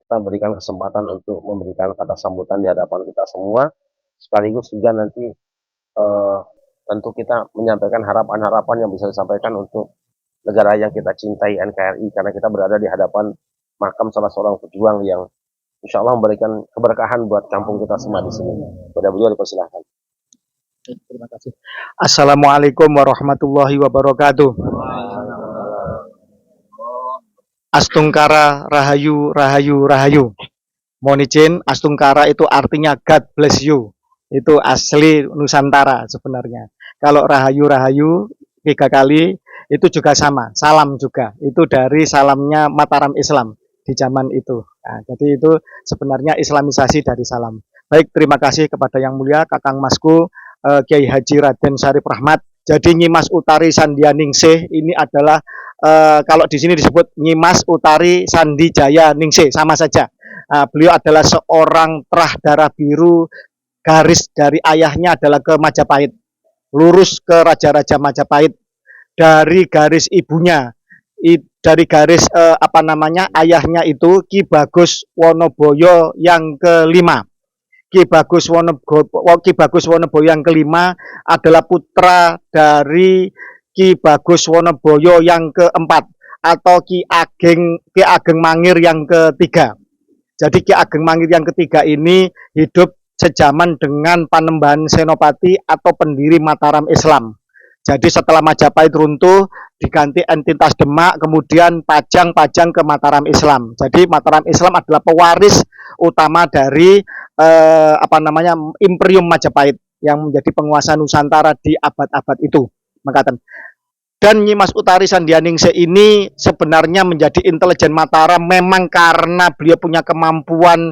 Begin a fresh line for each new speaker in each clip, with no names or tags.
kita berikan kesempatan untuk memberikan kata sambutan di hadapan kita semua, sekaligus juga nanti eh, tentu kita menyampaikan harapan-harapan yang bisa disampaikan untuk negara yang kita cintai NKRI, karena kita berada di hadapan makam salah seorang pejuang yang insya Allah memberikan keberkahan buat kampung kita semua di sini. Pada beliau dipersilahkan.
Terima kasih. Assalamualaikum warahmatullahi wabarakatuh. Astungkara Rahayu Rahayu Rahayu. Mohon izin, Astungkara itu artinya God bless you. Itu asli Nusantara sebenarnya. Kalau Rahayu Rahayu 3 kali itu juga sama, salam juga. Itu dari salamnya Mataram Islam di zaman itu. Nah, jadi itu sebenarnya islamisasi dari salam. Baik, terima kasih kepada Yang Mulia Kakang Masku Kiai Haji Raden Syarif Rahmat. Jadi Nyimas Utari Sandianingsih ini adalah kalau di sini disebut Nyimas Utari Sandi Jaya Ningsih, sama saja. Beliau adalah seorang terah darah biru, garis dari ayahnya adalah ke Majapahit, lurus ke Raja-Raja Majapahit. Dari garis ibunya, dari garis ayahnya itu Ki Bagus Wonoboyo yang kelima. Ki Bagus Wonoboyo yang kelima adalah putra dari Ki Bagus Wonoboyo yang keempat, atau Ki Ageng Mangir yang ketiga. Jadi Ki Ageng Mangir yang ketiga ini hidup sejaman dengan Panembahan Senopati atau pendiri Mataram Islam. Jadi setelah Majapahit runtuh, diganti entitas Demak, kemudian Pajang ke Mataram Islam. Jadi Mataram Islam adalah pewaris utama dari Imperium Majapahit yang menjadi penguasa Nusantara di abad-abad itu. Dan Nyimas Utari Sandianingsih ini sebenarnya menjadi intelijen Mataram memang karena beliau punya kemampuan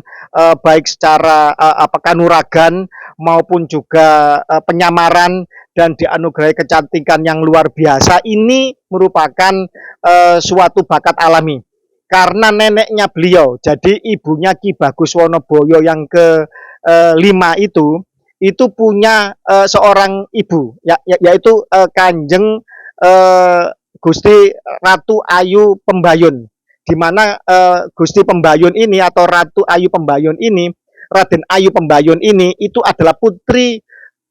baik secara kanuragan maupun juga penyamaran, dan dianugerahi kecantikan yang luar biasa. Ini merupakan suatu bakat alami karena neneknya beliau, jadi ibunya Ki Bagus Wonoboyo yang kelima itu punya seorang ibu, yaitu Kanjeng Gusti Ratu Ayu Pembayun, di mana Gusti Pembayun ini atau Ratu Ayu Pembayun ini, Raden Ayu Pembayun ini itu adalah putri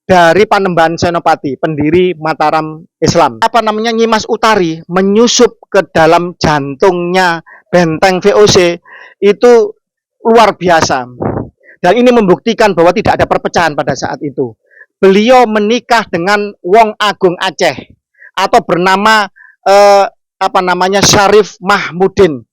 dari Panembahan Senopati, pendiri Mataram Islam. Nyimas Utari menyusup ke dalam jantungnya benteng VOC itu luar biasa. Dan ini membuktikan bahwa tidak ada perpecahan pada saat itu. Beliau menikah dengan Wong Agung Aceh atau bernama Syarif Mahmudin,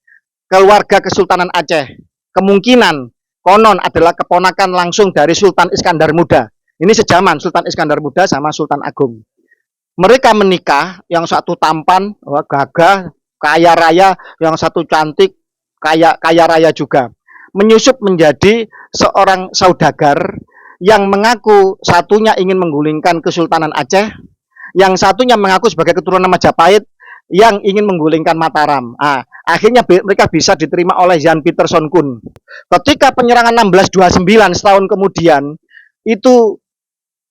keluarga Kesultanan Aceh. Kemungkinan konon adalah keponakan langsung dari Sultan Iskandar Muda. Ini sejaman Sultan Iskandar Muda sama Sultan Agung. Mereka menikah, yang satu tampan, gagah, kaya raya, yang satu cantik, kaya raya juga. Menyusup menjadi seorang saudagar yang mengaku satunya ingin menggulingkan Kesultanan Aceh, yang satunya mengaku sebagai keturunan Majapahit yang ingin menggulingkan Mataram. Akhirnya mereka bisa diterima oleh Jan Pieterszoon Koen. Ketika penyerangan 1629 setahun kemudian, itu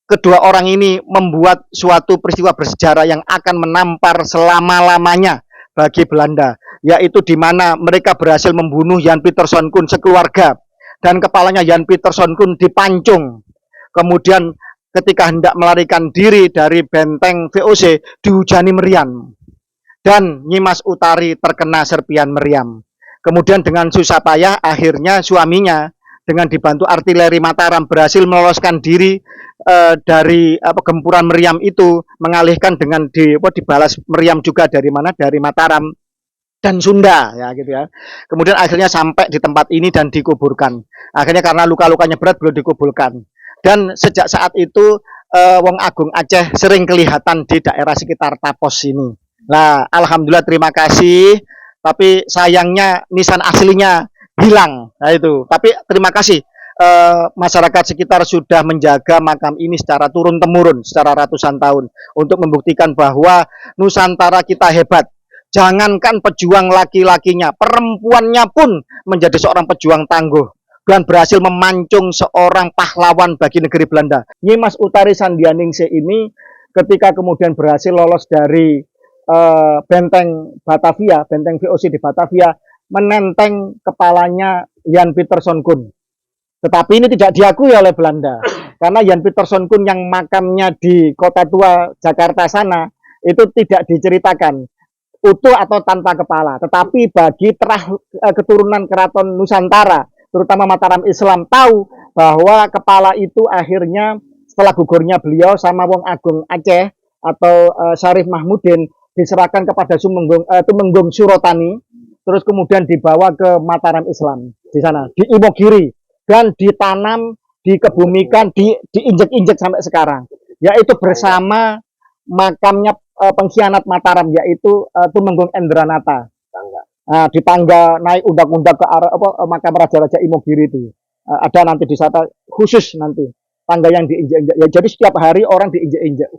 kedua orang ini membuat suatu peristiwa bersejarah yang akan menampar selama-lamanya bagi Belanda, yaitu di mana mereka berhasil membunuh Jan Pieterszoon Koen sekeluarga, dan kepalanya Jan Pieterszoon Koen dipancung. Kemudian ketika hendak melarikan diri dari benteng VOC, dihujani meriam, dan Nyimas Utari terkena serpian meriam. Kemudian dengan susah payah akhirnya suaminya dengan dibantu artileri Mataram berhasil meloloskan diri dari gempuran meriam itu, mengalihkan dengan dibalas meriam juga dari mana? Dari Mataram dan Sunda, ya gitu ya. Kemudian akhirnya sampai di tempat ini dan dikuburkan. Akhirnya karena luka-lukanya berat belum dikuburkan. Dan sejak saat itu Wong Agung Aceh sering kelihatan di daerah sekitar Tapos ini. Nah, alhamdulillah, terima kasih. Tapi sayangnya nisan aslinya hilang. Nah itu. Tapi terima kasih masyarakat sekitar sudah menjaga makam ini secara turun temurun, secara ratusan tahun, untuk membuktikan bahwa Nusantara kita hebat. Jangankan pejuang laki-lakinya, perempuannya pun menjadi seorang pejuang tangguh dan berhasil memancung seorang pahlawan bagi negeri Belanda. Nyimas Utari Sandianingsih ini ketika kemudian berhasil lolos dari benteng Batavia, benteng VOC di Batavia, menenteng kepalanya Jan Pieterszoon Koen. Tetapi ini tidak diakui oleh Belanda. Karena Jan Pieterszoon Koen yang makamnya di Kota Tua Jakarta sana itu tidak diceritakan utuh atau tanpa kepala. Tetapi bagi keturunan keraton Nusantara, terutama Mataram Islam, tahu bahwa kepala itu akhirnya setelah gugurnya beliau sama Wong Agung Aceh atau Syarif Mahmudin diserahkan kepada Tumenggung Surotani, terus kemudian dibawa ke Mataram Islam di sana, di Imogiri, dan ditanam, dikebumikan, diinjek-injek sampai sekarang, yaitu bersama makamnya pengkhianat Mataram, yaitu Tumenggung Endranata. Nah, di tangga naik undak-undak ke arah makam Raja-Raja Imogiri itu. Ada nanti di sana khusus nanti tangga yang diinjek-injek. Ya, jadi setiap hari orang diinjek-injek.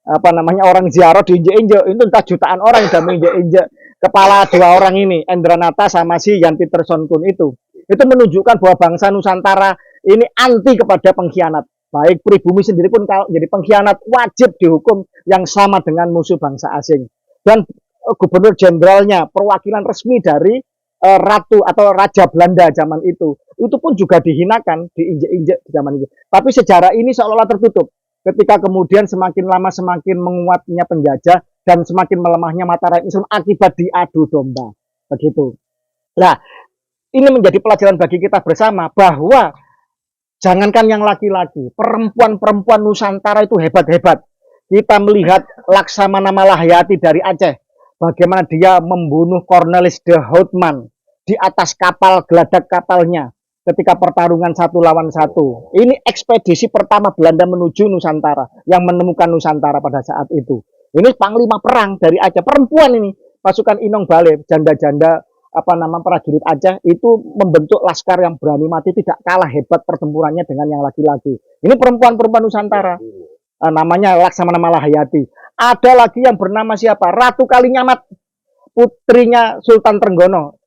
Orang ziarah diinjek-injek. Itu entah jutaan orang yang sudah menginjek-injek kepala dua orang ini, Endranata sama si Jan Pieterszoon Koen itu. Itu menunjukkan bahwa bangsa Nusantara ini anti kepada pengkhianat. Baik pribumi sendiri pun kalau jadi pengkhianat wajib dihukum yang sama dengan musuh bangsa asing. Dan gubernur jenderalnya, perwakilan resmi dari ratu atau raja Belanda zaman itu pun juga dihinakan, diinjek-injek di zaman itu. Tapi sejarah ini seolah-olah tertutup. Ketika kemudian semakin lama semakin menguatnya penjajah dan semakin melemahnya Mataram Islam akibat diadu domba. Begitu. Nah, ini menjadi pelajaran bagi kita bersama bahwa jangankan yang laki-laki, perempuan-perempuan Nusantara itu hebat-hebat. Kita melihat Laksamana Malahayati dari Aceh, bagaimana dia membunuh Cornelis de Houtman di atas kapal, geladak kapalnya ketika pertarungan 1 lawan 1. Ini ekspedisi pertama Belanda menuju Nusantara, yang menemukan Nusantara pada saat itu. Ini panglima perang dari Aceh, perempuan ini, pasukan Inong Bale, janda-janda prajurit Aceh itu membentuk laskar yang berani mati, tidak kalah hebat pertempurannya dengan yang laki-laki. Ini perempuan-perempuan Nusantara. Namanya Laksamana Malahayati. Ada lagi yang bernama siapa? Ratu Kalinyamat, putrinya Sultan Trenggono,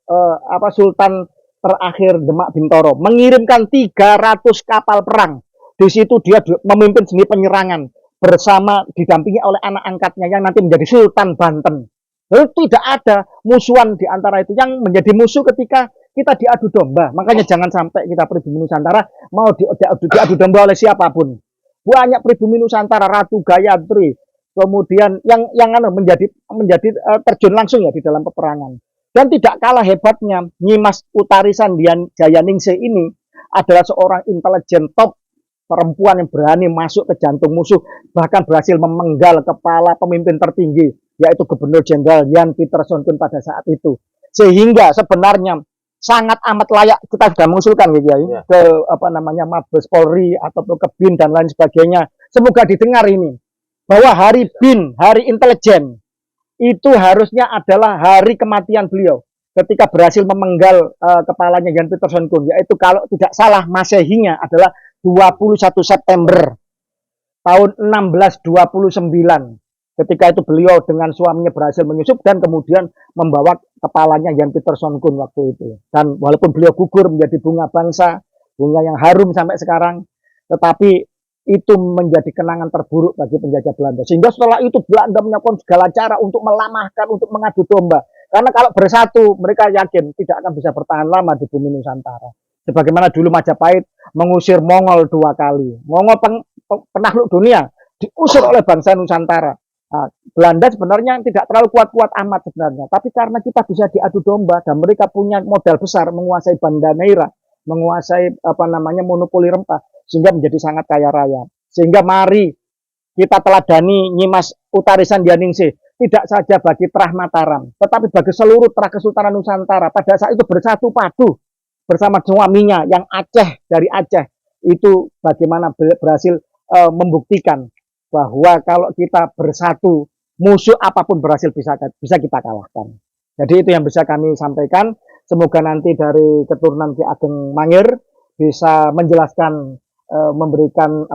Sultan terakhir Demak Bintoro, mengirimkan 300 kapal perang. Di situ dia memimpin sendiri penyerangan bersama didampingi oleh anak angkatnya yang nanti menjadi Sultan Banten. Lalu tidak ada musuhan di antara itu. Yang menjadi musuh ketika kita diadu domba. Makanya jangan sampai kita pribumi Nusantara mau diadu domba oleh siapapun. Banyak pribumi Nusantara, Ratu Gayatri, kemudian yang menjadi terjun langsung ya di dalam peperangan. Dan tidak kalah hebatnya, Nyimas Utarisan Jayaningsih ini adalah seorang intelijen top, perempuan yang berani masuk ke jantung musuh, bahkan berhasil memenggal kepala pemimpin tertinggi, yaitu Gubernur Jenderal Jan Pieterszoon Koen pada saat itu. Sehingga sebenarnya sangat amat layak kita sudah mengusulkan gitu ya, ke Mabes Polri atau ke BIN dan lain sebagainya. Semoga didengar ini bahwa hari BIN, hari intelijen itu harusnya adalah hari kematian beliau ketika berhasil memenggal kepalanya Jan Pieterszoon Koen, yaitu kalau tidak salah Masehinya adalah 21 September tahun 1629. Ketika itu beliau dengan suaminya berhasil menyusup dan kemudian membawa kepalanya Jan Pieterszoon Koen waktu itu. Dan walaupun beliau gugur menjadi bunga bangsa, bunga yang harum sampai sekarang, tetapi itu menjadi kenangan terburuk bagi penjajah Belanda. Sehingga setelah itu Belanda melakukan segala cara untuk melamahkan, untuk mengadu domba. Karena kalau bersatu, mereka yakin tidak akan bisa bertahan lama di bumi Nusantara. Sebagaimana dulu Majapahit mengusir Mongol 2 kali. Mongol penakluk dunia diusir oleh bangsa Nusantara. Nah, Belanda sebenarnya tidak terlalu kuat-kuat amat sebenarnya, tapi karena kita bisa diadu domba dan mereka punya modal besar menguasai Banda Neira, menguasai monopoli rempah, sehingga menjadi sangat kaya raya. Sehingga mari kita teladani Nyimas Utarisan Jayaningsih, tidak saja bagi Trah Mataram, tetapi bagi seluruh Trah Kesultanan Nusantara pada saat itu bersatu padu bersama suaminya yang Aceh dari Aceh itu bagaimana berhasil membuktikan bahwa kalau kita bersatu, musuh apapun berhasil bisa kita kalahkan. Jadi itu yang bisa kami sampaikan. Semoga nanti dari keturunan Ki Ageng Mangir bisa menjelaskan, memberikan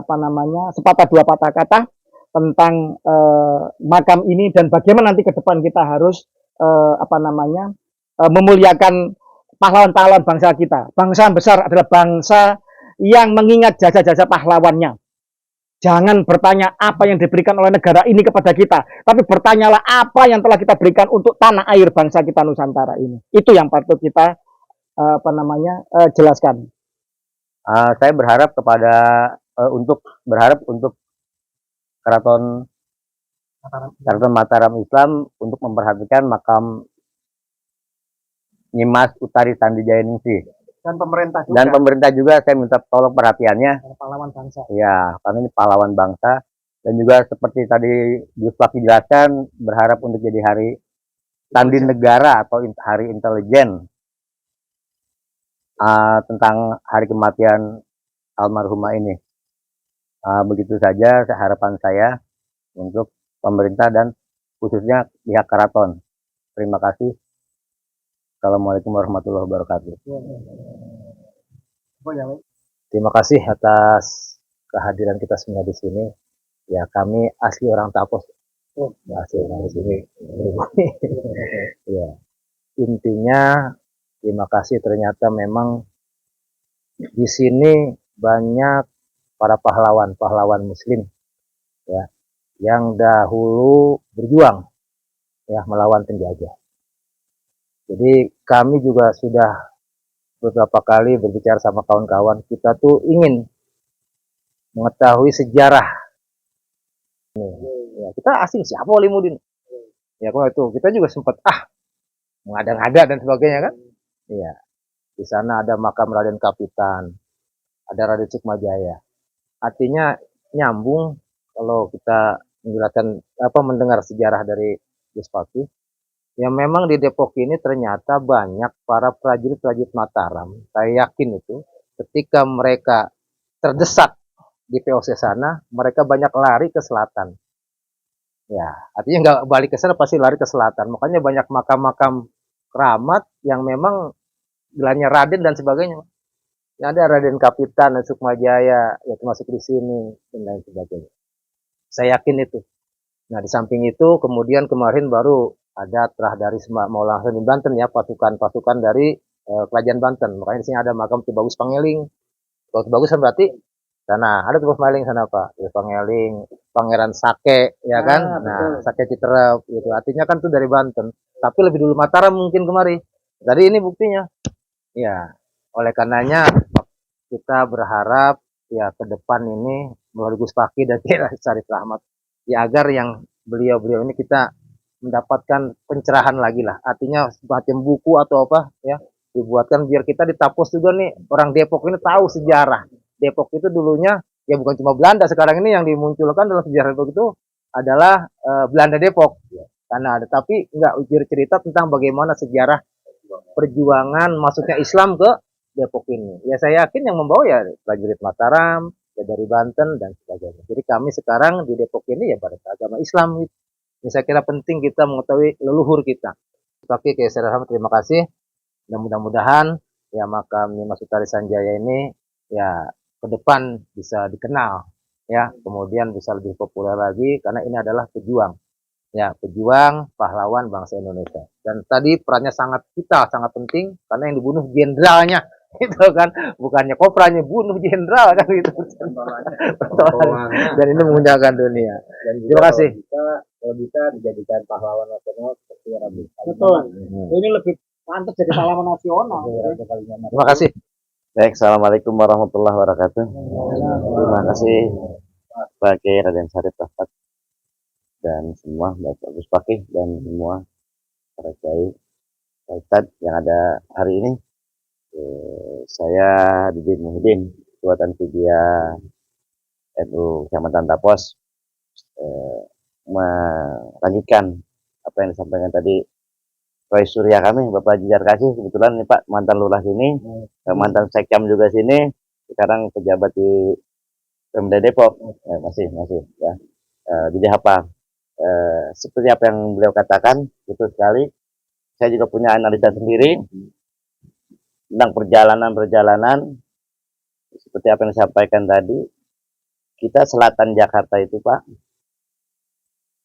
sepatah dua patah kata tentang makam ini dan bagaimana nanti ke depan kita harus memuliakan pahlawan-pahlawan bangsa kita. Bangsa yang besar adalah bangsa yang mengingat jasa-jasa pahlawannya. Jangan bertanya apa yang diberikan oleh negara ini kepada kita, tapi bertanyalah apa yang telah kita berikan untuk tanah air bangsa kita Nusantara ini. Itu yang patut kita jelaskan.
Saya berharap kepada untuk Keraton Mataram Islam untuk memperhatikan makam Nyimas Utari Tandijayaningsih. Dan pemerintah juga saya minta tolong perhatiannya.
Pahlawan bangsa.
Ya, karena ini pahlawan bangsa. Dan juga seperti tadi Gus Paki jelaskan, berharap untuk jadi hari Sandi Negara atau hari intelijen tentang hari kematian almarhumah ini. Begitu saja harapan saya untuk pemerintah dan khususnya pihak keraton. Terima kasih. Assalamualaikum warahmatullahi wabarakatuh. Terima kasih atas kehadiran kita semua di sini. Ya, kami asli orang Tapos. Asli orang di sini. Ya. Intinya terima kasih, ternyata memang di sini banyak para pahlawan muslim ya yang dahulu berjuang ya melawan penjajah. Jadi kami juga sudah beberapa kali berbicara sama kawan-kawan, kita tuh ingin mengetahui sejarah. Ya, kita asing siapa Wali Mudin? Ya kalau itu kita juga sempat mengada-ngada dan sebagainya kan? Iya. Di sana ada makam Raden Kapitan, ada Raden Sukmajaya. Artinya nyambung kalau kita menjelaskan mendengar sejarah dari Gus Paki. Ya memang di Depok ini ternyata banyak para prajurit-prajurit Mataram. Saya yakin itu ketika mereka terdesak di POC sana, mereka banyak lari ke selatan. Ya, artinya nggak balik ke sana, pasti lari ke selatan. Makanya banyak makam-makam keramat yang memang gelarnya Raden dan sebagainya. Yang ada Raden Kapitan dan Sukmajaya, ya termasuk di sini dan lain sebagainya. Saya yakin itu. Nah, di samping itu kemudian kemarin baru ada terah dari Maulana Hasanuddin Banten ya, pasukan dari kerajaan Banten. Makanya di sini ada makam Ki Bagus Pangeling. Bagus Bagus kan berarti sana ada Ki Bagus Pangeling sana Pak. Ki Pangeling, Pangeran Sake ya kan. Nah, Sake Citerep gitu. Artinya kan itu dari Banten. Tapi lebih dulu Mataram mungkin kemari. Jadi ini buktinya. Ya, oleh karenanya kita berharap ya ke depan ini melalui Gus Paki dan Kiai Syarif Rahmat ya agar yang beliau-beliau ini kita mendapatkan pencerahan lagi lah. Artinya semacam buku atau apa ya dibuatkan biar kita di Tapos juga nih orang Depok ini tahu sejarah. Depok itu dulunya ya bukan cuma Belanda, sekarang ini yang dimunculkan dalam sejarah Depok itu adalah Belanda Depok. Karena ada tapi enggak cerita tentang bagaimana sejarah perjuangan masuknya Islam ke Depok ini. Ya saya yakin yang membawa ya prajurit Mataram, ya dari Banten dan sebagainya. Jadi kami sekarang di Depok ini ya pada agama Islam. Ini saya kira penting kita mengetahui leluhur kita. Oke, saya Rahmat, terima kasih. Dan mudah-mudahan ya makam Nyimas Utari Sanjaya ini ya ke depan bisa dikenal ya, kemudian bisa lebih populer lagi karena ini adalah pejuang. Ya, pejuang pahlawan bangsa Indonesia. Dan tadi perannya sangat vital, sangat penting karena yang dibunuh jenderalnya. Itu kan bukannya kopranya, bunuh jenderal kan gitu. Dan ini mengundangkan dunia. Terima kasih.
Kalau bisa dijadikan pahlawan nasional seperti Rabi.
Betul. Ini lebih pantas jadi pahlawan nasional.
Terima kasih. Baik, assalamualaikum warahmatullahi wabarakatuh. Terima kasih Pak Kiai Raden Syarif Rahmat dan semua Bapak Gus Paki dan semua para kiai Ustadz yang ada hari ini. Saya Didin Muhyiddin, Ketua Tanfidiyah NU Kecamatan Tapos, melanjutkan apa yang disampaikan tadi Roy Surya kami, Bapak Jijar Kasih, kebetulan nih Pak mantan lurah sini, mantan sekcam juga sini, sekarang pejabat di Pemda Depok, masih ya. Jadi apa? Seperti apa yang beliau katakan, betul sekali. Saya juga punya analisa sendiri tentang perjalanan seperti apa yang disampaikan tadi. Kita selatan Jakarta itu Pak,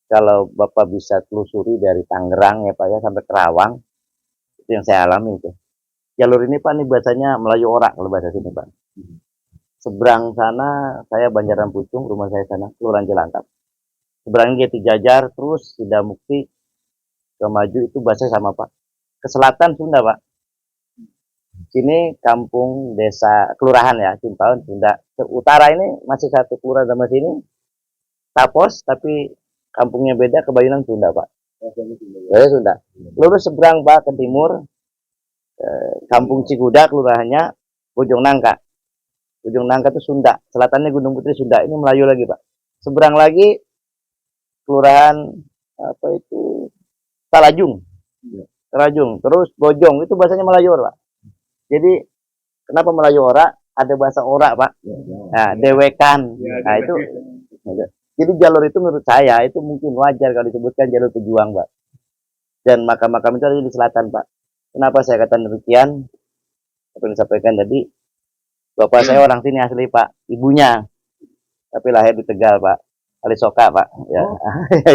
kalau Bapak bisa telusuri dari Tangerang ya Pak ya sampai Kerawang, itu yang saya alami itu. Jalur ini Pak, ini bahasanya Melayu Orak kalau bahasa sini Pak.
Seberang sana saya Banjaran Pucung, rumah saya sana, Kelurahan Cilangkap. Seberangnya Jati Jajar, terus Sida Mukti, ke maju itu bahasa sama Pak. Ke selatan Sunda Pak. Sini kampung desa kelurahan ya, Cimpaun Sunda. Ke utara ini masih satu kelurahan sama sini, Tapos, tapi kampungnya beda, Kebayunan Sunda Pak. Saya Sunda. Lurus seberang Pak ke timur, kampung Cikuda kelurahannya Bojong Nangka. Bojong Nangka itu Sunda. Selatannya Gunung Putri Sunda. Ini Melayu lagi Pak. Seberang lagi kelurahan apa itu Talajung. Talajung. Terus Bojong itu bahasanya Melayu Pak. Jadi kenapa Melayu ora? Ada bahasa ora Pak. Nah, dewekan. Nah itu. Jadi jalur itu menurut saya itu mungkin wajar kalau disebutkan jalur pejuang Pak. Dan makam-makam itu ada di selatan Pak. Kenapa saya katakan demikian? Apa yang disampaikan tadi, bapak saya orang sini asli Pak, ibunya, tapi lahir di Tegal Pak, Kalisoka Pak, ya,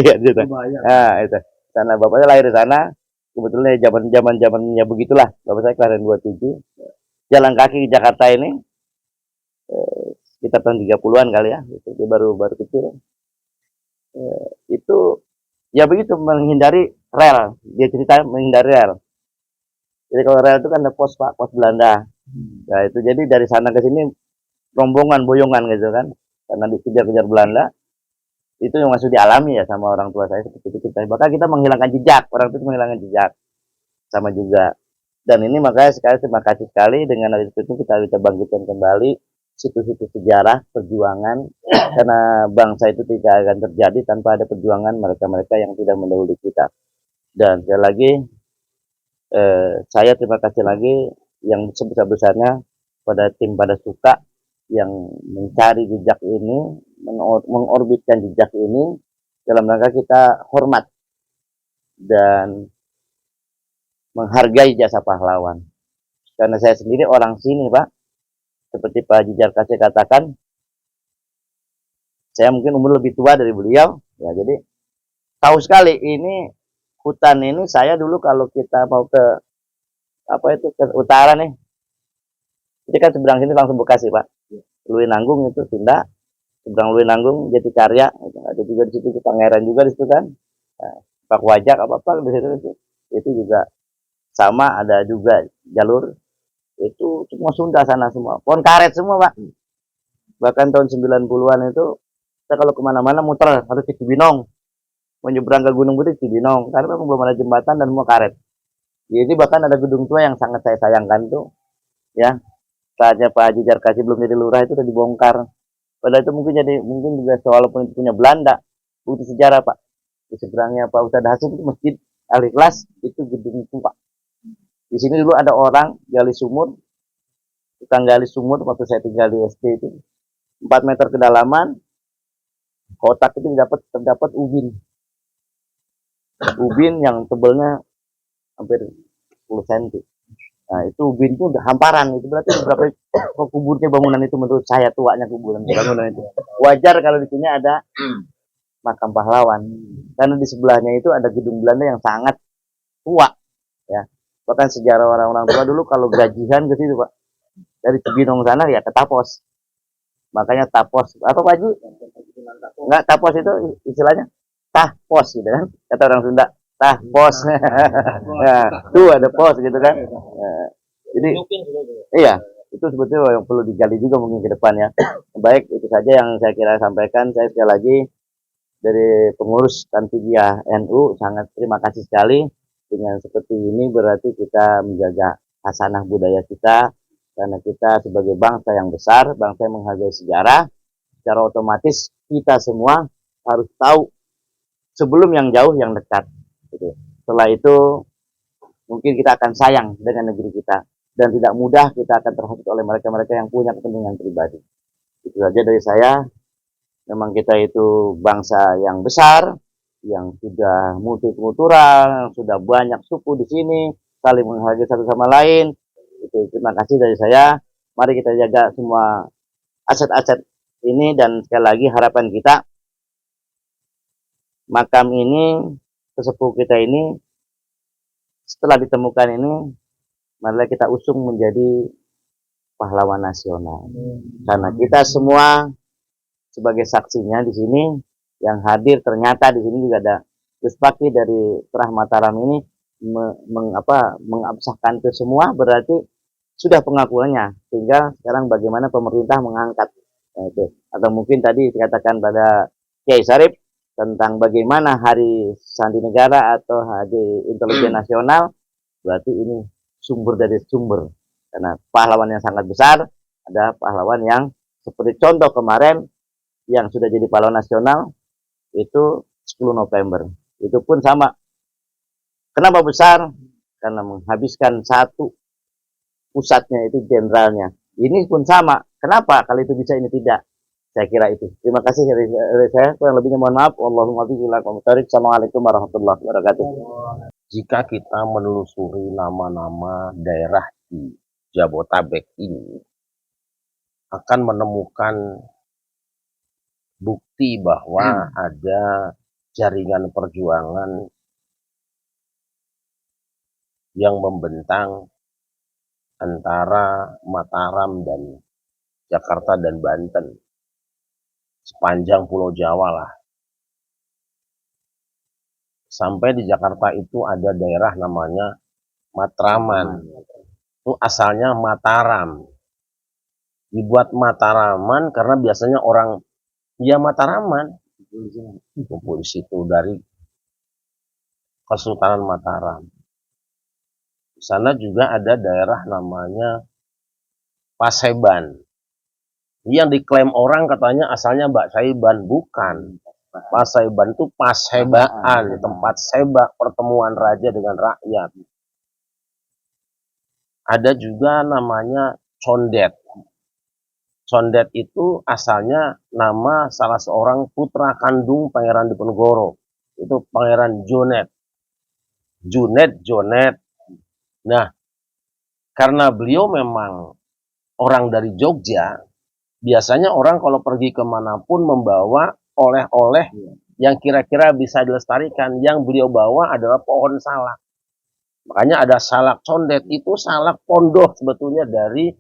ya gitu. Nah itu, sana bapaknya lahir di sana, kebetulan ya zamannya begitulah, bapak saya kelahiran 27, jalan kaki ke Jakarta ini, sekitar tahun 30-an kali ya, gitu. Dia baru kecil, itu ya begitu menghindari rel, dia cerita menghindari rel. Jadi kalau rel itu kan ada pos Pak, pos Belanda. Nah itu jadi dari sana ke sini rombongan, boyongan gitu kan. Karena dikejar-kejar Belanda, itu yang masih dialami ya sama orang tua saya seperti itu kita. Bahkan kita menghilangkan jejak, orang itu menghilangkan jejak. Sama juga. Dan ini makanya sekali terima kasih sekali dengan hal itu kita bisa bangkitkan kembali situs-situs sejarah perjuangan karena bangsa itu tidak akan terjadi tanpa ada perjuangan mereka-mereka yang tidak mendahului kita. Dan sekali lagi saya terima kasih lagi yang sebesar-besarnya pada tim pada suka yang mencari jejak ini, mengorbitkan jejak ini dalam rangka kita hormat dan menghargai jasa pahlawan. Karena saya sendiri orang sini Pak, seperti Pak Haji Jarkasi katakan, saya mungkin umur lebih tua dari beliau, ya jadi tahu sekali ini hutan ini saya dulu kalau kita mau ke apa itu ke utara nih, jadi kan seberang sini langsung Bekasi Pak, Lui Nanggung itu Sunda, seberang Lui Nanggung Jatikarya, ada juga di situ Pangeran juga di situ kan, nah, Pak Wajak apa di situ itu juga sama ada juga jalur itu semua Sunda sana semua, pohon karet semua Pak, bahkan tahun 90-an itu kita kalau kemana-mana muter harus ke Cibinong, menyeberang ke Gunung Putih Cibinong, karena memang belum ada jembatan dan semua karet. Jadi bahkan ada gedung tua yang sangat saya sayangkan tuh, ya saatnya Pak Haji Jarkasi belum jadi lurah itu udah dibongkar. Padahal itu mungkin juga walaupun itu punya Belanda, bukti sejarah Pak. Di seberangnya Pak Ustadz Hasim itu masjid Al Ikhlas itu gedung itu Pak. Di sini dulu ada orang gali sumur, tukang gali sumur waktu saya tinggal di SD itu 4 meter kedalaman, kotak itu terdapat ubin yang tebelnya hampir 10 cm. Nah itu ubin itu udah hamparan, itu berarti berapa kuburnya bangunan itu menurut saya tuanya kuburan bangunan itu. Wajar kalau di sini ada makam pahlawan, karena di sebelahnya itu ada gedung Belanda yang sangat tua, ya. Bahkan sejarah orang-orang tua dulu kalau gajian ke situ Pak, dari Cibinong sana ya ke Tapos. Makanya Tapos apa Pak Haji? Enggak, Tapos itu istilahnya Tahpos gitu kan, kata orang Sunda Tahpos. Nah, tuh ada pos gitu kan. Nah, jadi iya itu sebetulnya yang perlu digali juga mungkin ke depannya. Baik itu saja yang saya kira sampaikan. Saya sekali lagi dari pengurus Tanfidiyah NU sangat terima kasih sekali dengan seperti ini berarti kita menjaga hasanah budaya kita karena kita sebagai bangsa yang besar, bangsa yang menghargai sejarah, secara otomatis kita semua harus tahu sebelum yang jauh yang dekat. Gitu. Setelah itu mungkin kita akan sayang dengan negeri kita dan tidak mudah kita akan terhasut oleh mereka-mereka yang punya kepentingan pribadi. Itu saja dari saya. Memang kita itu bangsa yang besar, yang sudah multikultural, sudah banyak suku di sini, saling menghargai satu sama lain. Itu terima kasih dari saya. Mari kita jaga semua aset-aset ini dan sekali lagi harapan kita makam ini, sesepuh kita ini setelah ditemukan ini, marilah kita usung menjadi pahlawan nasional. Karena kita semua sebagai saksinya di sini yang hadir, ternyata di sini juga ada Gus Paki dari Terah Mataram ini mengabsahkan itu semua, berarti sudah pengakuannya. Sehingga sekarang bagaimana pemerintah mengangkat itu, atau mungkin tadi dikatakan pada Kiai Sarip tentang bagaimana Hari Sandi Negara atau Hari Intelijen Nasional, berarti ini sumber dari sumber. Karena pahlawan yang sangat besar, ada pahlawan yang seperti contoh kemarin yang sudah jadi pahlawan nasional itu 10 November. Itu pun sama. Kenapa besar? Karena menghabiskan satu pusatnya, itu jenderalnya. Ini pun sama. Kenapa? Kalau itu bisa, ini tidak. Saya kira itu. Terima kasih dari saya. Kurang lebihnya mohon maaf. Assalamualaikum warahmatullahi wabarakatuh.
Jika kita menelusuri nama-nama daerah di Jabotabek ini, akan menemukan bukti bahwa ada jaringan perjuangan yang membentang antara Mataram dan Jakarta dan Banten, sepanjang Pulau Jawa lah. Sampai di Jakarta itu ada daerah namanya Matraman. Itu asalnya Mataram. Dibuat Mataraman karena biasanya orang ya Mataraman kumpul di situ dari Kesultanan Mataram. Di sana juga ada daerah namanya Paseban. Yang diklaim orang katanya asalnya Mbak Saiban, bukan. Paseban itu Pasebaan, tempat seba, pertemuan raja dengan rakyat. Ada juga namanya Condet. Condet itu asalnya nama salah seorang putra kandung Pangeran Diponegoro. Itu Pangeran Jonet. Jonet. Nah, karena beliau memang orang dari Jogja, biasanya orang kalau pergi kemanapun membawa oleh-oleh yang kira-kira bisa dilestarikan. Yang beliau bawa adalah pohon salak. Makanya ada salak condet, itu salak pondoh sebetulnya dari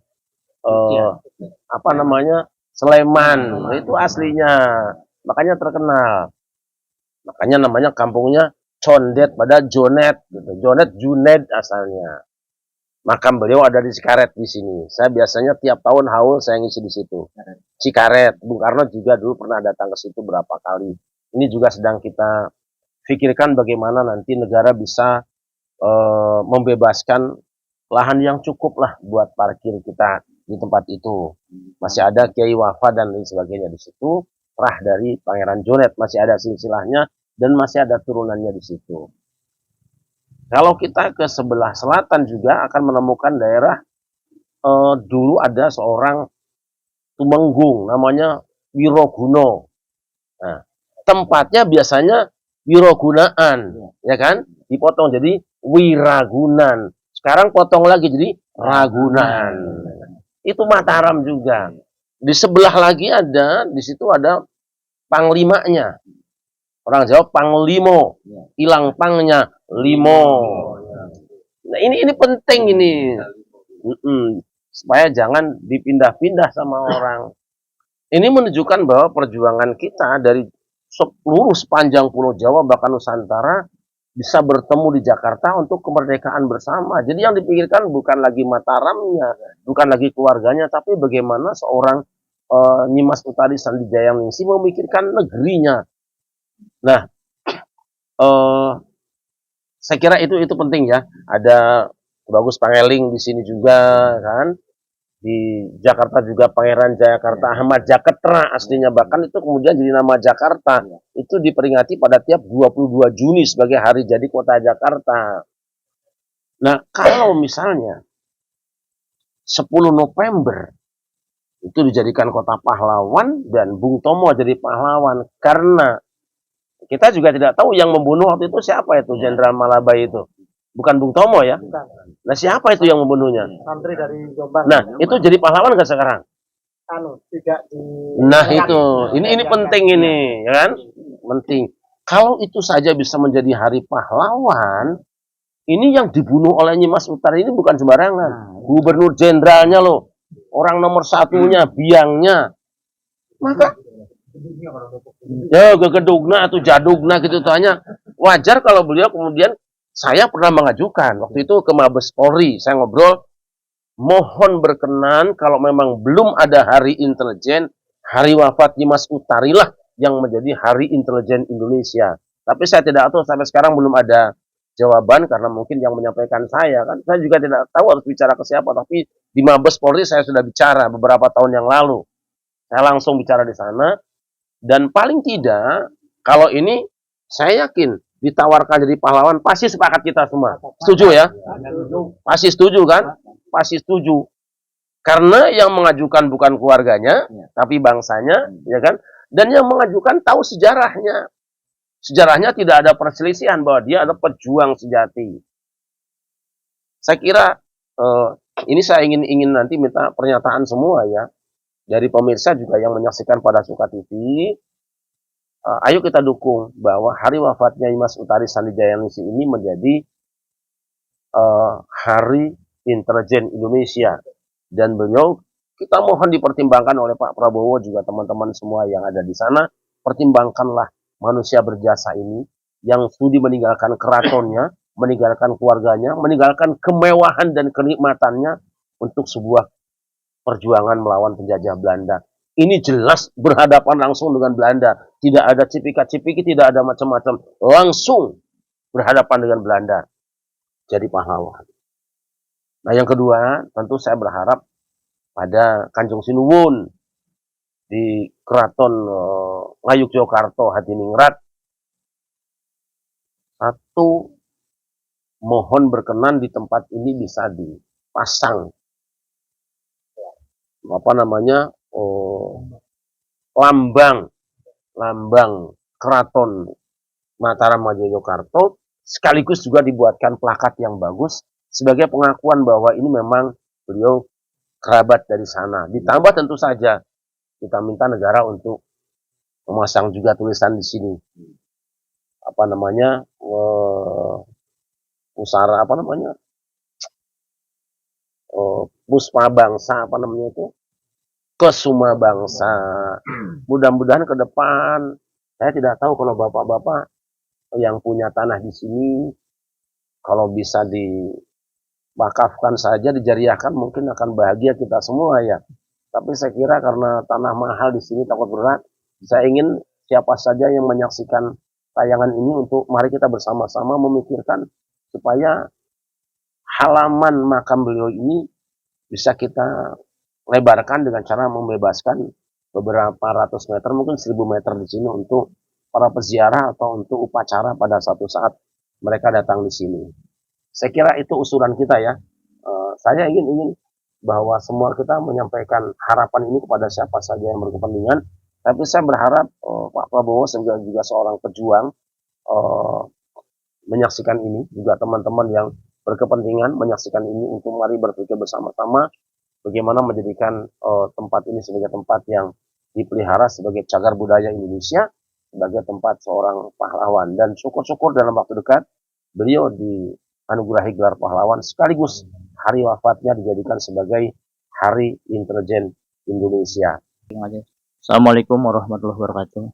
Sleman. Itu aslinya. Makanya terkenal. Makanya namanya kampungnya Condet pada Jonet gitu. Jonet Juned asalnya. Makam beliau ada di Cikaret di sini. Saya biasanya tiap tahun haul saya ngisi di situ. Cikaret. Bung Karno juga dulu pernah datang ke situ berapa kali. Ini juga sedang kita pikirkan bagaimana nanti negara bisa membebaskan lahan yang cukup lah buat parkir kita di tempat itu. Masih ada Kiai Wafa dan lain sebagainya di situ. Rah dari Pangeran Jonet masih ada silsilahnya dan masih ada turunannya di situ. Kalau kita ke sebelah selatan juga akan menemukan daerah dulu ada seorang Tumenggung namanya Wiroguno. Nah, tempatnya biasanya Wirogunaan, ya kan? Dipotong jadi Wiragunan. Sekarang potong lagi jadi Ragunan. Itu Mataram juga. Di sebelah lagi ada, di situ ada panglimanya. Orang Jawa panglimo, hilang pangnya limo. Nah ini penting ini, supaya jangan dipindah-pindah sama orang. Ini menunjukkan bahwa perjuangan kita dari seluruh sepanjang Pulau Jawa bahkan Nusantara bisa bertemu di Jakarta untuk kemerdekaan bersama. Jadi yang dipikirkan bukan lagi Mataramnya, bukan lagi keluarganya, tapi bagaimana seorang Nyimas Utari Sandijayamningsih memikirkan negerinya. Nah, saya kira itu penting ya. Ada Bagus Pangeling di sini juga kan. Di Jakarta juga Pangeran Jayakarta Ahmad Jaketra aslinya, bahkan itu kemudian jadi nama Jakarta. Itu diperingati pada tiap 22 Juni sebagai hari jadi kota Jakarta. Nah, kalau misalnya 10 November itu dijadikan kota pahlawan dan Bung Tomo jadi pahlawan, karena kita juga tidak tahu yang membunuh waktu itu siapa itu, Jenderal Malabai itu. Bukan Bung Tomo ya. Nah, siapa itu yang membunuhnya?
Santri dari Jombang.
Nah, itu jadi pahlawan nggak sekarang?
Tidak di.
Nah, itu. Ini penting ini, ya kan? Penting. Kalau itu saja bisa menjadi hari pahlawan, ini yang dibunuh oleh Nyimas Utari ini bukan sembarangan. Gubernur jenderalnya loh. orang nomor satunya, biangnya, maka ya gegedugna atau jadugna gitu tanya. Wajar kalau beliau kemudian, saya pernah mengajukan waktu itu ke Mabes Polri, saya ngobrol, mohon berkenan kalau memang belum ada hari intelijen, hari wafat Dimas Utarilah yang menjadi hari intelijen Indonesia. Tapi saya tidak tahu sampai sekarang belum ada jawaban karena mungkin yang menyampaikan saya kan, saya juga tidak tahu harus bicara ke siapa. Tapi di Mabes Polri saya sudah bicara beberapa tahun yang lalu. Saya langsung bicara di sana dan paling tidak kalau ini saya yakin ditawarkan jadi pahlawan pasti sepakat kita semua. Setuju ya? Pasti setuju kan? Pasti setuju. Karena yang mengajukan bukan keluarganya, tapi bangsanya, ya kan? Dan yang mengajukan tahu sejarahnya. Sejarahnya tidak ada perselisihan bahwa dia adalah pejuang sejati. Saya kira ini saya ingin nanti minta pernyataan semua ya dari pemirsa juga yang menyaksikan pada Suka TV. Ayo kita dukung bahwa hari wafatnya Dimas Utari Sandijayaningsih ini menjadi hari intelijen Indonesia dan beliau kita mohon dipertimbangkan oleh Pak Prabowo juga teman-teman semua yang ada di sana, pertimbangkanlah manusia berjasa ini yang sudi meninggalkan keratonnya, meninggalkan keluarganya, meninggalkan kemewahan dan kenikmatannya untuk sebuah perjuangan melawan penjajah Belanda. Ini jelas berhadapan langsung dengan Belanda. Tidak ada cipika-cipiki, tidak ada macam-macam. Langsung berhadapan dengan Belanda. Jadi pahlawan. Nah yang kedua, tentu saya berharap pada Kanjeng Sinuwun di Keraton Ngayogyakarta Hadiningrat. Satu, mohon berkenan di tempat ini bisa dipasang lambang Keraton Mataram Ngayogyakarta, sekaligus juga dibuatkan plakat yang bagus sebagai pengakuan bahwa ini memang beliau kerabat dari sana. Ditambah tentu saja kita minta negara untuk memasang juga tulisan di sini pusara Puspa Bangsa Kesuma Bangsa. Mudah-mudahan ke depan, saya tidak tahu kalau bapak-bapak yang punya tanah di sini kalau bisa diwakafkan saja, dijariahkan, mungkin akan bahagia kita semua ya. Tapi saya kira karena tanah mahal di sini takut berat, saya ingin siapa saja yang menyaksikan tayangan ini untuk mari kita bersama-sama memikirkan supaya halaman makam beliau ini bisa kita lebarkan dengan cara membebaskan beberapa ratus meter, mungkin 1000 meter di sini untuk para peziarah atau untuk upacara pada satu saat mereka datang di sini. Saya kira itu usulan kita ya. Saya ingin bahwa semua kita menyampaikan harapan ini kepada siapa saja yang berkepentingan. Tapi saya berharap Pak Prabowo juga seorang pejuang menyaksikan ini, juga teman-teman yang berkepentingan menyaksikan ini untuk mari berpikir bersama-sama bagaimana menjadikan tempat ini sebagai tempat yang dipelihara sebagai cagar budaya Indonesia, sebagai tempat seorang pahlawan. Dan syukur-syukur dalam waktu dekat beliau dianugerahi gelar pahlawan sekaligus hari wafatnya dijadikan sebagai hari intelijen Indonesia.
Assalamualaikum warahmatullahi wabarakatuh.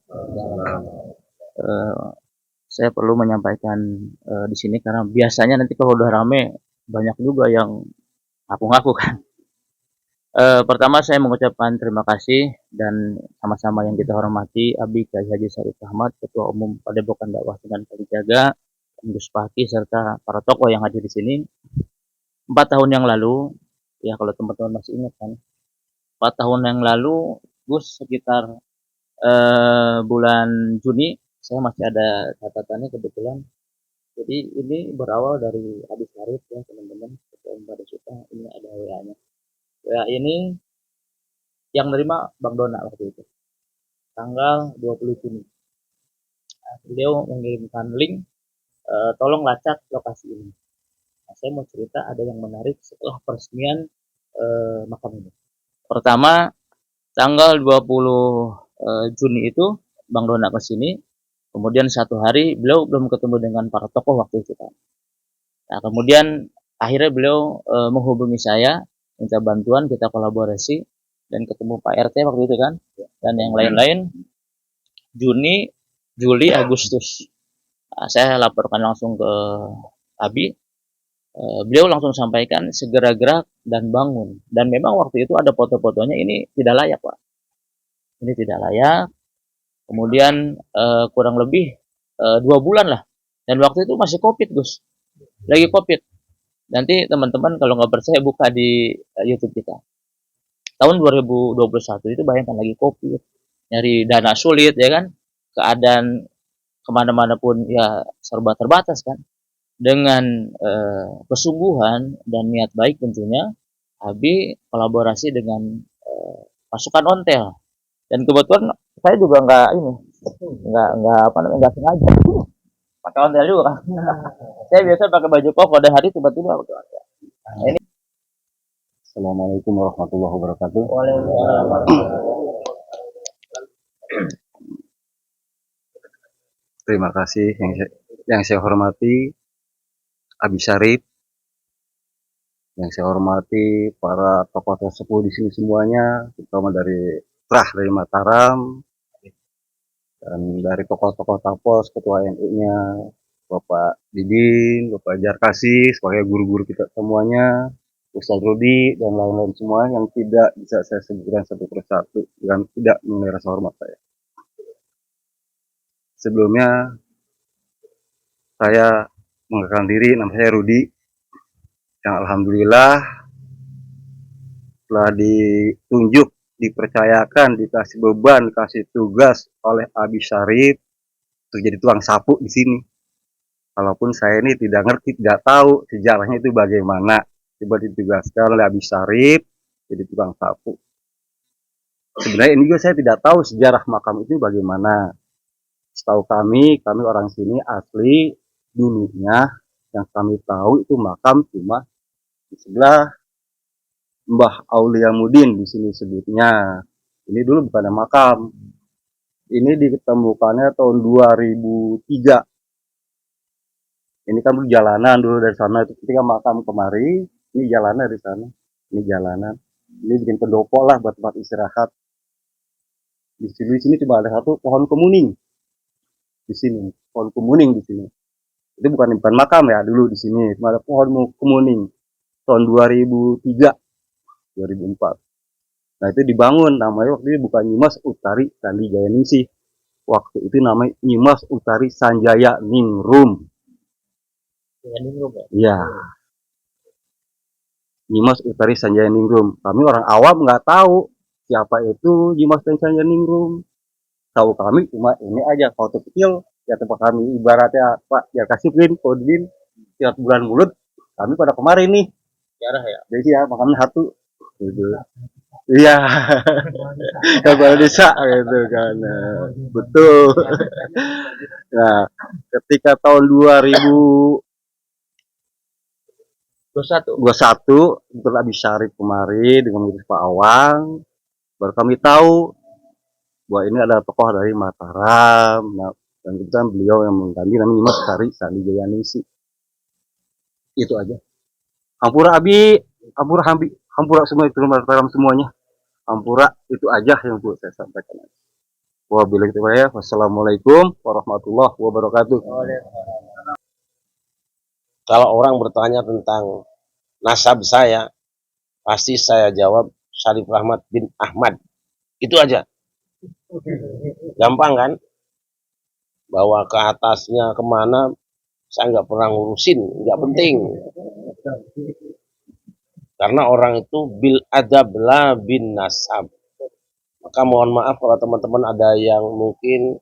Saya perlu menyampaikan di sini karena biasanya nanti kalau udah rame banyak juga yang ngaku-ngaku kan. Pertama saya mengucapkan terima kasih dan sama-sama yang kita hormati Abi Kiai Haji Syarif Ahmad, Ketua Umum Padepokan Dakwah Sunan Kalijaga, Gus Paki serta para tokoh yang hadir di sini. 4 tahun yang lalu, ya kalau teman-teman masih ingat kan, 4 tahun yang lalu Gus sekitar bulan Juni, saya masih ada catatannya kebetulan. Jadi ini berawal dari Abi Syarif ya teman-teman, Ketua Umum Padepokan, ini ada WA-nya. WA ini yang nerima Bang Dona waktu itu, tanggal 20 Juni. Beliau mengirimkan link, tolong lacak lokasi ini. Nah, saya mau cerita ada yang menarik setelah peresmian makam ini. Pertama, tanggal 20 Juni itu Bang Dona ke sini, kemudian 1 hari beliau belum ketemu dengan para tokoh waktu itu kan. Nah, kemudian akhirnya beliau menghubungi saya minta bantuan, kita kolaborasi dan ketemu Pak RT waktu itu kan, dan yang lain-lain. Juni, Juli, Agustus. Nah, saya laporkan langsung ke Abi. Beliau langsung sampaikan segera gerak dan bangun. Dan memang waktu itu ada foto-fotonya, ini tidak layak, Pak. Ini tidak layak. Kemudian kurang lebih 2 bulan lah. Dan waktu itu masih COVID, Gus. Lagi COVID. Nanti teman-teman kalau nggak percaya buka di YouTube kita. Tahun 2021 itu bayangkan lagi COVID. Nyari dana sulit ya kan. Keadaan kemana-mana pun ya serba terbatas kan. Dengan kesungguhan dan niat baik tentunya, Abi kolaborasi dengan pasukan ontel. Dan kebetulan saya juga nggak apa namanya nggak sengaja pakai ontel juga kan. Saya biasa pakai baju koko, dan hari tiba-tiba pakai ontel. Nah, ini
Assalamualaikum warahmatullahi wabarakatuh. Terima kasih yang saya hormati Abi Syarif, yang saya hormati para tokoh sepuh di sini semuanya, terutama dari Mataram, dan dari tokoh-tokoh Tapos, Ketua NU-nya, Bapak Didin, Bapak Jarkasi, sebagai guru-guru kita semuanya, Ustaz Rudi, dan lain-lain semua yang tidak bisa saya sebutkan satu persatu, dan tidak mengenai rasa hormat saya. Sebelumnya, saya mengenalkan diri, nama saya Rudi, yang alhamdulillah telah ditunjuk, dipercayakan, dikasih beban, dikasih tugas oleh Abi Syarif untuk jadi tukang sapu di sini. Walaupun saya ini tidak ngerti, tidak tahu sejarahnya itu bagaimana, coba ditugaskan oleh Abi Syarif jadi tukang sapu. Sebenarnya ini juga saya tidak tahu sejarah makam itu bagaimana. Setahu kami orang sini asli dulunya yang kami tahu itu makam cuma di sebelah Mbah Auliamuddin di sini sebutnya. Ini dulu bukan makam. Ini ditemukannya tahun 2003. Ini kan dulu jalanan dulu dari sana, itu ketika makam kemari, ini jalanan dari sana. Ini jalanan. Ini bikin pendopo lah buat tempat istirahat. Di sini cuma ada satu pohon kemuning. Di sini, pohon kemuning di sini. Itu bukan makam ya dulu di sini, cuma ada pohon kemuning. Tahun 2003, 2004. Nah itu dibangun, namanya waktu itu bukan Nyimas Utari Candi Jaya Ningsih. Waktu itu namanya Nyimas Utari Sanjaya Ningrum. Ya. Nyimas Utari Sanjaya Ningrum. Kami orang awam nggak tahu siapa itu Nyimas Sanjaya Ningrum. Tahu kami cuma ini aja, foto kecil, ya tempat kami ibaratnya Pak ya kasih pin, kodin, tiap bulan mulut, kami pada kemarin nih.
sejarah ya.
Jadi ya makamnya satu. Gitu. Iya, kepala desa gitu kan. Betul. Nah, ketika tahun 2021 betul Abi Syarif kemari dengan mengurus Pak Awang, baru kami tahu bahwa ini adalah tokoh dari Mataram. Nah, dan kebetulan beliau yang mengganti namanya Mas Utari Candi Jaya Ningsih. Itu aja. Hampura Abi, hampura semua itu Mataram semuanya. Hampura itu aja yang buat saya sampaikan. Wabillahi taufiq. Wassalamualaikum warahmatullahi wabarakatuh. Kalau orang bertanya tentang nasab saya, pasti saya jawab Syarif Rahmat bin Ahmad. Itu aja. Gampang kan? Bawa ke atasnya kemana, saya nggak pernah ngurusin, nggak penting. Karena orang itu bil adab la bin nasab. Maka mohon maaf kalau teman-teman ada yang mungkin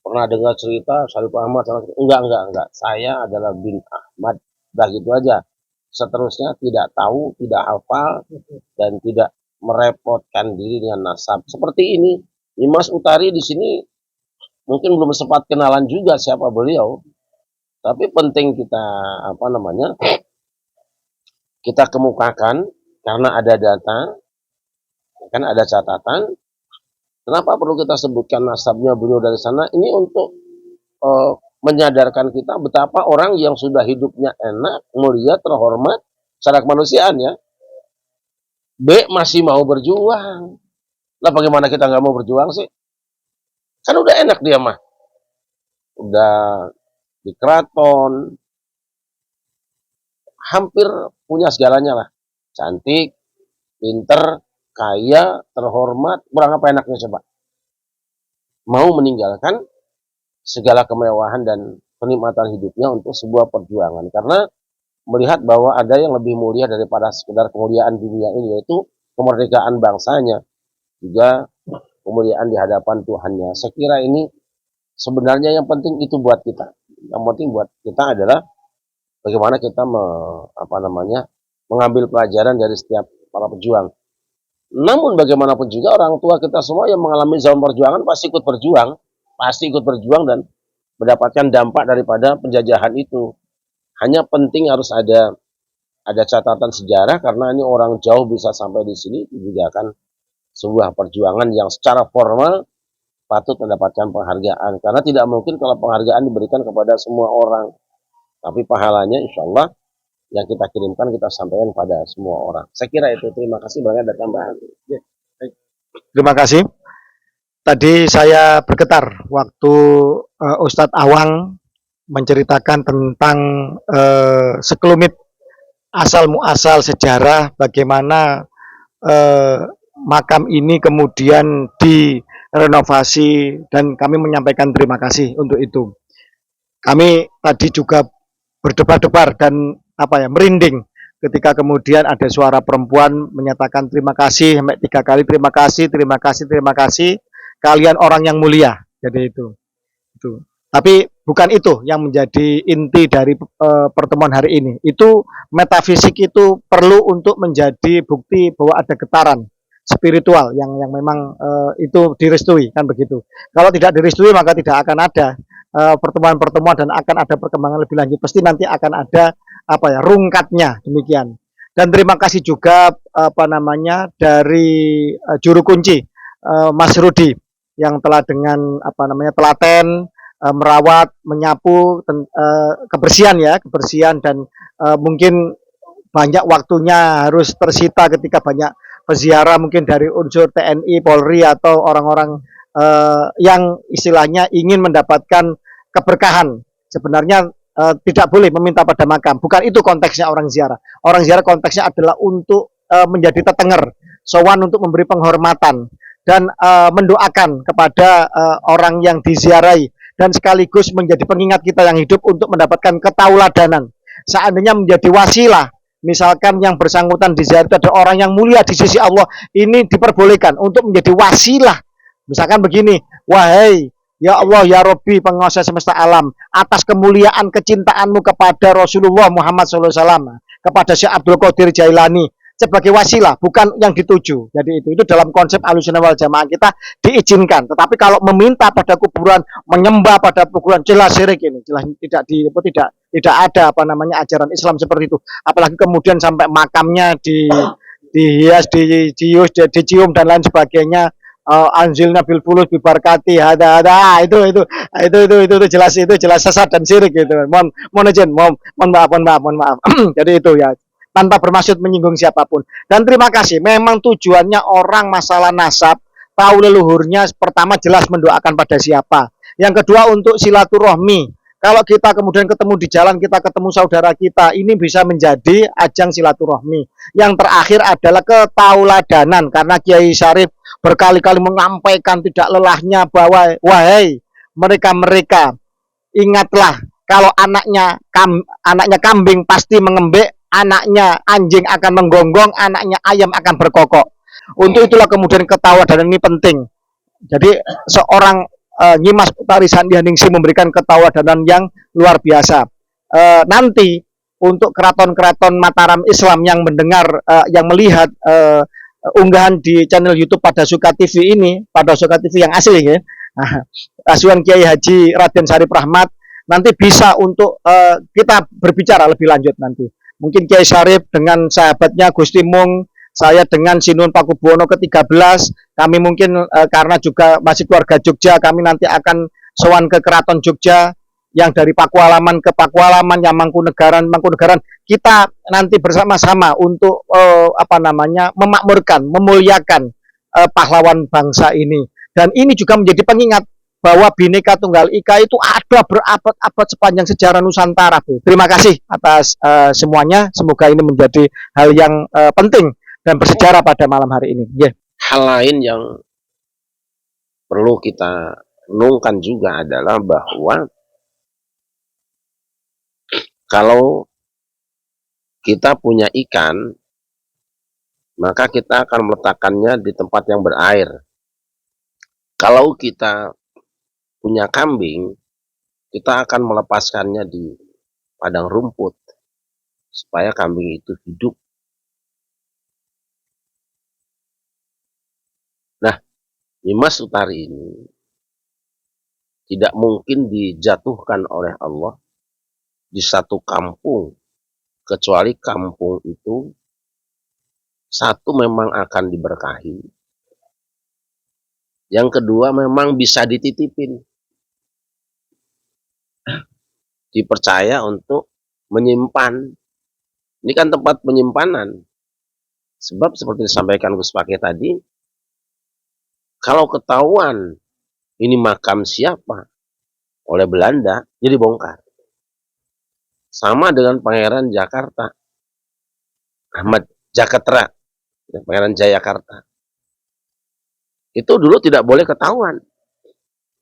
pernah dengar cerita Syarif Ahmad, enggak. Saya adalah bin Ahmad. Udah gitu aja. Seterusnya tidak tahu, tidak hafal, dan tidak merepotkan diri dengan nasab. Seperti ini, Nyimas Utari di sini mungkin belum sempat kenalan juga siapa beliau. Tapi penting kita kita kemukakan karena ada data, kan ada catatan. Kenapa perlu kita sebutkan nasabnya beliau dari sana? Ini untuk menyadarkan kita betapa orang yang sudah hidupnya enak, mulia, terhormat secara kemanusiaan ya. B masih mau berjuang. Lah bagaimana kita nggak mau berjuang sih? Kan udah enak dia mah. Udah di keraton, hampir punya segalanya lah. Cantik, pinter, kaya, terhormat, kurang apa enaknya coba? Mau meninggalkan segala kemewahan dan kenikmatan hidupnya untuk sebuah perjuangan. Karena melihat bahwa ada yang lebih mulia daripada sekedar kemuliaan dunia ini, yaitu kemerdekaan bangsanya, juga kemuliaan di hadapan Tuhannya. Saya kira ini sebenarnya yang penting itu buat kita. Yang penting buat kita adalah bagaimana kita mengambil pelajaran dari setiap para pejuang. Namun bagaimanapun juga orang tua kita semua yang mengalami zaman perjuangan pasti ikut berjuang dan mendapatkan dampak daripada penjajahan itu. Hanya penting harus ada catatan sejarah karena ini orang jauh bisa sampai di sini itu juga akan sebuah perjuangan yang secara formal patut mendapatkan penghargaan karena tidak mungkin kalau penghargaan diberikan kepada semua orang, tapi pahalanya insya Allah yang kita kirimkan kita sampaikan pada semua orang. Saya kira itu. Terima kasih banyak ada tambahan.
Terima kasih. Tadi saya bergetar waktu Ustadz Awang menceritakan tentang sekelumit asal muasal sejarah bagaimana makam ini kemudian direnovasi dan kami menyampaikan terima kasih untuk itu. Kami tadi juga berdebar-debar dan merinding ketika kemudian ada suara perempuan menyatakan terima kasih sampai 3 kali terima kasih kalian orang yang mulia. Jadi itu. Tapi bukan itu yang menjadi inti dari pertemuan hari ini. Itu metafisik itu perlu untuk menjadi bukti bahwa ada getaran spiritual yang memang itu direstui kan begitu. Kalau tidak direstui maka tidak akan ada pertemuan-pertemuan dan akan ada perkembangan lebih lanjut. Pasti nanti akan ada rungkatnya demikian. Dan terima kasih juga dari juru kunci Mas Rudi yang telah dengan telaten merawat, menyapu kebersihan dan mungkin banyak waktunya harus tersita ketika banyak peziarah mungkin dari unsur TNI, Polri atau orang-orang yang istilahnya ingin mendapatkan keberkahan. Sebenarnya tidak boleh meminta pada makam. Bukan itu konteksnya orang ziarah. Orang ziarah konteksnya adalah untuk menjadi tetenger, sowan untuk memberi penghormatan dan mendoakan kepada orang yang diziarahi dan sekaligus menjadi pengingat kita yang hidup untuk mendapatkan ketauladanan. Seandainya menjadi wasilah, misalkan yang bersangkutan diziarah itu ada orang yang mulia di sisi Allah, ini diperbolehkan untuk menjadi wasilah. Misalkan begini, wahai ya Allah, ya Rabbi, penguasa semesta alam, atas kemuliaan kecintaanmu kepada Rasulullah Muhammad SAW, kepada Syekh Abdul Qadir Jailani, sebagai wasilah, bukan yang dituju. Jadi itu dalam konsep Ahlussunnah wal Jamaah kita diizinkan. Tetapi kalau meminta pada kuburan, menyembah pada kuburan, jelas syirik ini, jelas tidak ada ajaran Islam seperti itu. Apalagi kemudian sampai makamnya dihias, dicium dan lain sebagainya. Anzilna bil fulus bibarkati ada itu jelas sesat dan syirik gitu. Mohon maaf. Jadi itu ya, tanpa bermaksud menyinggung siapapun. Dan terima kasih, memang tujuannya orang masalah nasab, tahu leluhurnya, pertama jelas mendoakan pada siapa. Yang kedua untuk silaturahmi. Kalau kita kemudian ketemu di jalan, kita ketemu saudara kita, ini bisa menjadi ajang silaturahmi. Yang terakhir adalah ketauladanan, karena Kiai Syarif berkali-kali menyampaikan tidak lelahnya bahwa wahai mereka-mereka, ingatlah kalau anaknya kambing pasti mengembek, anaknya anjing akan menggonggong, anaknya ayam akan berkokok. Untuk itulah kemudian ketauladanan ini penting. Jadi seorang Nyimas Utari Sandianingsih memberikan ketauladanan yang luar biasa. Nanti untuk keraton-keraton Mataram Islam yang mendengar, yang melihat unggahan di channel YouTube Pada Suka TV ini, Pada Suka TV yang asli ya, asuhan Kiai Haji Raden Syarif Rahmat, nanti bisa untuk kita berbicara lebih lanjut nanti. Mungkin Kiai Syarif dengan sahabatnya Gusti Mung, saya dengan Sinun Pakubuwono ke-13, kami mungkin karena juga masih keluarga Jogja, kami nanti akan sowan ke Keraton Jogja, yang dari Pakualaman ke Pakualaman, yang Mangkunegaran, kita nanti bersama-sama untuk memakmurkan, memuliakan pahlawan bangsa ini. Dan ini juga menjadi pengingat bahwa Bhinneka Tunggal Ika itu ada berabad-abad sepanjang sejarah Nusantara, Bu. Terima kasih atas semuanya. Semoga ini menjadi hal yang penting dan bersejarah pada malam hari ini. Yeah.
Hal lain yang perlu kita renungkan juga adalah bahwa kalau kita punya ikan, maka kita akan meletakkannya di tempat yang berair. Kalau kita punya kambing, kita akan melepaskannya di padang rumput supaya kambing itu hidup. Nah, Nyimas Utari ini tidak mungkin dijatuhkan oleh Allah di satu kampung, kecuali kampung itu satu memang akan diberkahi, yang kedua memang bisa dititipin, dipercaya untuk menyimpan. Ini kan tempat penyimpanan. Sebab seperti disampaikan Gus Pake tadi, kalau ketahuan ini makam siapa oleh Belanda, jadi bongkar. Sama dengan Pangeran Jakarta, Ahmad Jakatra, Pangeran Jayakarta. Itu dulu tidak boleh ketahuan.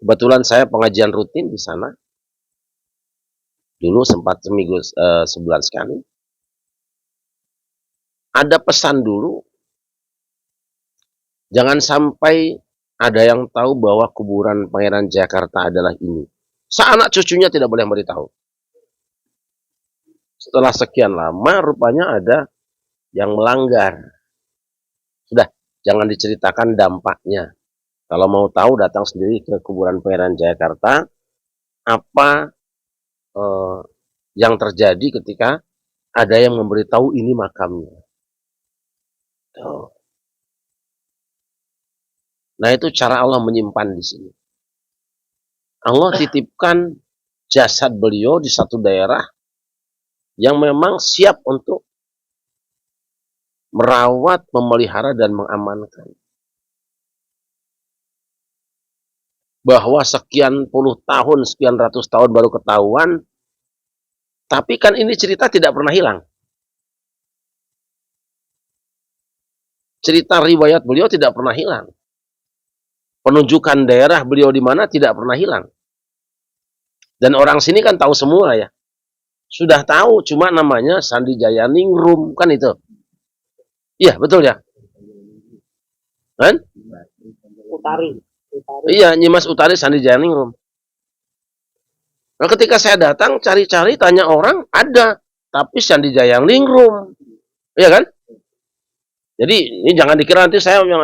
Kebetulan saya pengajian rutin di sana. Dulu sempat seminggu sebulan sekali. Ada pesan dulu, jangan sampai ada yang tahu bahwa kuburan Pangeran Jayakarta adalah ini. Seanak cucunya tidak boleh memberitahu. Setelah sekian lama, rupanya ada yang melanggar. Sudah, jangan diceritakan dampaknya. Kalau mau tahu, datang sendiri ke kuburan Pangeran Jayakarta. Apa yang terjadi ketika ada yang memberitahu ini makamnya. Tuh. Nah, itu cara Allah menyimpan di sini. Allah titipkan jasad beliau di satu daerah yang memang siap untuk merawat, memelihara, dan mengamankan. Bahwa sekian puluh tahun, sekian ratus tahun baru ketahuan, tapi kan ini cerita tidak pernah hilang. Cerita riwayat beliau tidak pernah hilang. Penunjukan daerah beliau di mana tidak pernah hilang. Dan orang sini kan tahu semua ya. Sudah tahu, cuma namanya Sandijaya Ningrum, kan itu. Iya, betul ya? Kan?
Utari.
Iya, Nyimas Utari Sandijaya Ningrum. Nah, ketika saya datang, cari-cari, tanya orang, ada. Tapi Sandijaya Ningrum. Iya kan? Jadi, ini jangan dikira nanti saya yang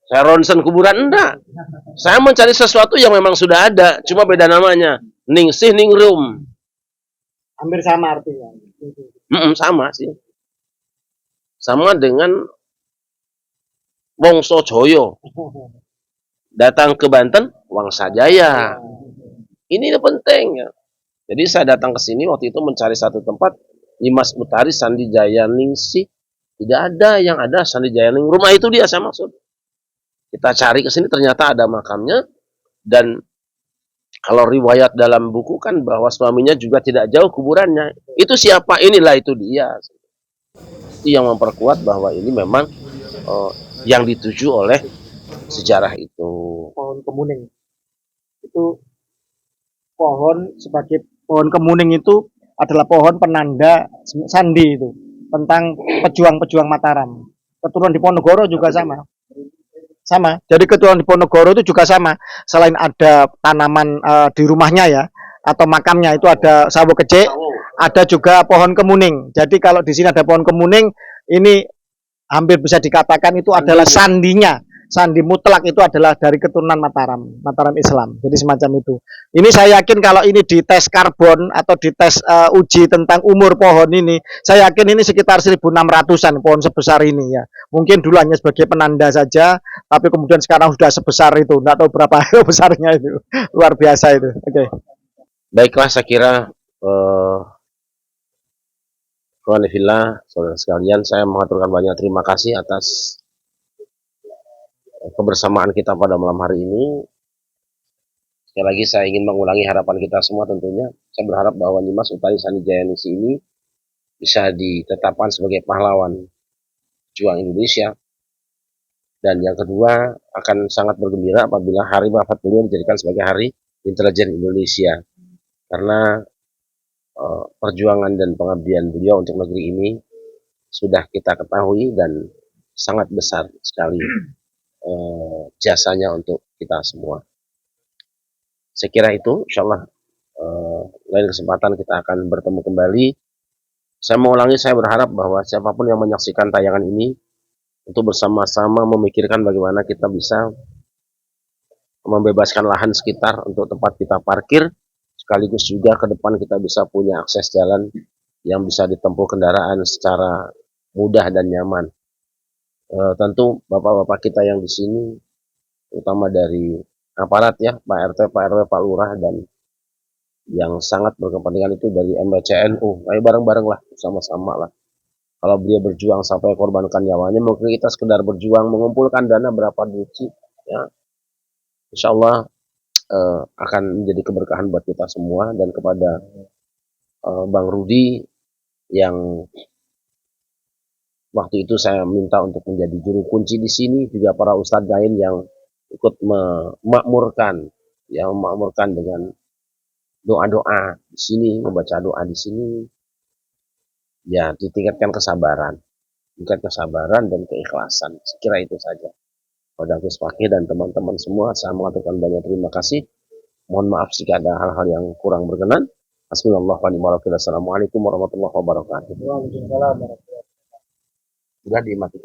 saya ronsen kuburan, enggak. Saya mencari sesuatu yang memang sudah ada, cuma beda namanya. Ningsih Ningrum.
Hampir sama artinya.
Sama sih. Sama dengan Wongso Joyo. Datang ke Banten, Wangsa Jaya. Ini penting ya. Jadi saya datang ke sini waktu itu mencari satu tempat, Nyimas Utari Sandijaya Ningsih. Tidak ada, yang ada Sandijaya Ningrum. Rumah itu dia saya maksud. Kita cari ke sini ternyata ada makamnya, dan kalau riwayat dalam buku kan bahwa suaminya juga tidak jauh kuburannya. Itu siapa? Inilah itu dia. Itu yang memperkuat bahwa ini memang yang dituju oleh sejarah itu.
Pohon kemuning. Itu pohon kemuning itu adalah pohon penanda sandi itu tentang pejuang-pejuang Mataram. Keturunan Diponegoro juga sama. Sama. Jadi keturunan Diponegoro itu juga sama. Selain ada tanaman di rumahnya ya, atau makamnya itu ada sawo kecik, ada juga pohon kemuning. Jadi kalau di sini ada pohon kemuning, ini hampir bisa dikatakan itu adalah sandinya. Sandi mutlak itu adalah dari keturunan Mataram Islam. Jadi semacam itu. Ini saya yakin kalau ini dites karbon atau dites uji tentang umur pohon ini, saya yakin ini sekitar 1600-an pohon sebesar ini ya. Mungkin dulu hanya sebagai penanda saja, tapi kemudian sekarang sudah sebesar itu. Enggak tahu berapa besarnya itu. Luar biasa itu. Oke.
Baiklah, saya kira Alhamdulillah, saudara sekalian, saya mengaturkan banyak terima kasih atas kebersamaan kita pada malam hari ini. Sekali lagi saya ingin mengulangi harapan kita semua tentunya. Saya berharap bahwa Nimas Utari Sanijayanisi ini bisa ditetapkan sebagai pahlawan juang Indonesia. Dan yang kedua, akan sangat bergembira apabila hari wafat beliau dijadikan sebagai hari intelijen Indonesia. Karena perjuangan dan pengabdian beliau untuk negeri ini sudah kita ketahui dan sangat besar sekali jasanya untuk kita semua. Saya kira itu, insya Allah lain kesempatan kita akan bertemu kembali. Saya mengulangi, saya berharap bahwa siapapun yang menyaksikan tayangan ini untuk bersama-sama memikirkan bagaimana kita bisa membebaskan lahan sekitar untuk tempat kita parkir, sekaligus juga ke depan kita bisa punya akses jalan yang bisa ditempuh kendaraan secara mudah dan nyaman. Tentu bapak-bapak kita yang di sini, terutama dari aparat ya, Pak RT, Pak RW, Pak Lurah, dan yang sangat berkepentingan itu dari MBCNU. Ayo bareng-bareng lah, sama-sama lah. Kalau beliau berjuang sampai korbankan nyawanya, mungkin kita sekedar berjuang mengumpulkan dana berapa duit sih, ya. Insya Allah akan menjadi keberkahan buat kita semua. Dan kepada Bang Rudi yang waktu itu saya minta untuk menjadi juru kunci di sini, juga para ustadz lain yang ikut memakmurkan, ya, memakmurkan dengan doa-doa di sini, membaca doa di sini, ya, ditingkatkan kesabaran, dan keikhlasan. Sekira itu saja. Pada Gus Fakih dan teman-teman semua, saya mengaturkan banyak terima kasih. Mohon maaf jika ada hal-hal yang kurang berkenan. Assalamualaikum warahmatullahi wabarakatuh. Sudah dimatikan.